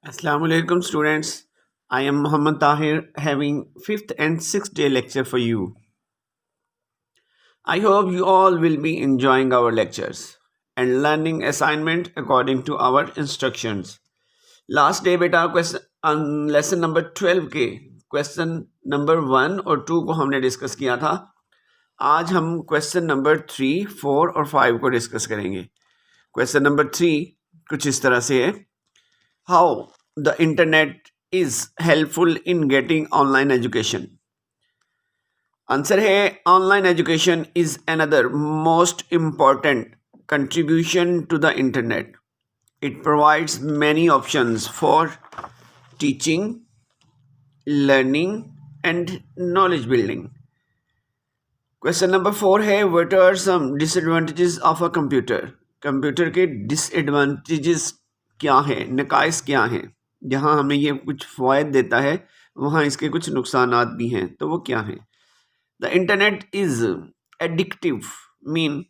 Assalamu alaikum students. I am Muhammad Tahir having 5th and 6th day lecture for you. I hope you all will be enjoying our lectures and learning assignment according to our instructions. Last day beta question on lesson number 12 के question number 1 और 2 को हमने discuss किया था. आज हम question number 3, 4 और 5 को डिस्कस करेंगे. क्वेश्चन नंबर 3 कुछ इस तरह से है. How the internet is helpful in getting online education? Answer है online education is another most important contribution to the internet. It provides many options for teaching, learning and knowledge building. Question number 4 है what are some disadvantages of a computer. Computer के disadvantages क्या हैं, नकाइस क्या हैं. जहां हमें ये कुछ फ़ायदे देता है वहां इसके कुछ नुकसानात भी हैं, तो वो क्या हैं. The internet is addictive mean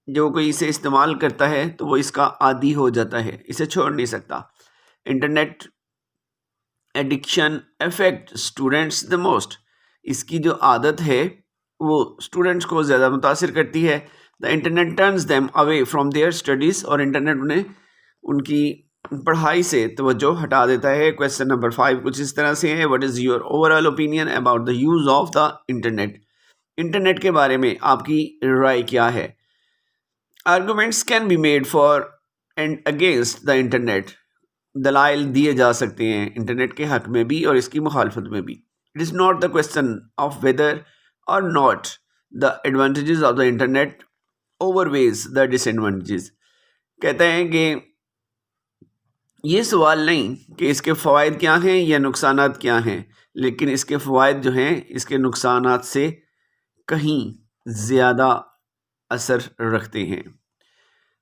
जो कोई इसे इस्तेमाल करता है तो वो इसका आदी हो जाता है, इसे छोड़ नहीं सकता. Internet addiction affect students the most. इसकी जो आदत है वो स्टूडेंट्स को ज़्यादा मुतासिर करती है. The internet turns them away from their studies. और इंटरनेट उन्हें उनकी पढ़ाई से तवज्जो हटा देता है. क्वेश्चन नंबर 5 कुछ इस तरह से है. What is your overall opinion about the use of the internet. Internet के बारे में आपकी राय क्या है. Arguments can be made for and against the internet. दलाइल दिए जा सकते हैं इंटरनेट के हक में भी और इसकी मुखालफत में भी. It is not the question of whether or not the advantages of the internet outweighs the disadvantages. कहते हैं कि ये सवाल नहीं कि इसके फ़वाइद क्या हैं या नुकसानात क्या हैं, लेकिन इसके फ़वाइद जो हैं इसके नुकसानात से कहीं ज़्यादा असर रखते हैं.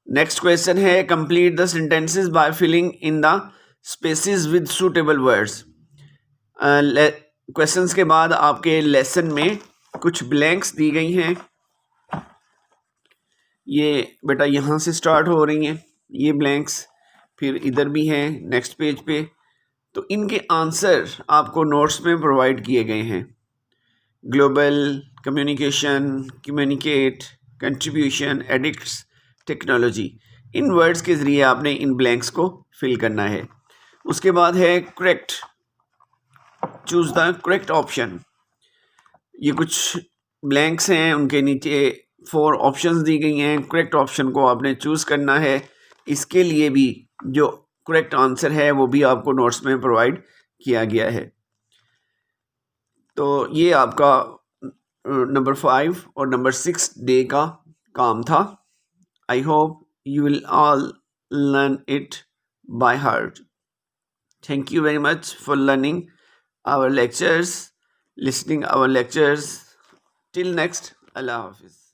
नेक्स्ट क्वेश्चन है complete the sentences by filling in the spaces with suitable words. Questions के बाद आपके लेसन में कुछ ब्लैंक्स दी गई हैं. ये बेटा यहाँ से स्टार्ट हो रही हैं ये ब्लैंक्स, फिर इधर भी हैं नेक्स्ट पेज पे. तो इनके आंसर आपको नोट्स में प्रोवाइड किए गए हैं. Global, communication, communicate, contribution, addicts, technology. इन वर्ड्स के ज़रिए आपने इन ब्लैंक्स को फिल करना है. उसके बाद है correct, choose the correct option. ये कुछ ब्लैंक्स हैं, उनके नीचे 4 ऑप्शंस दी गई हैं. करेक्ट ऑप्शन को आपने चूज़ करना है. इसके लिए भी जो करेक्ट आंसर है वो भी आपको नोट्स में प्रोवाइड किया गया है. तो ये आपका नंबर 5 और नंबर 6 डे का काम था. I hope you will all learn it by heart. Thank you very much for learning our lectures, listening our lectures. Till next, Allah Hafiz.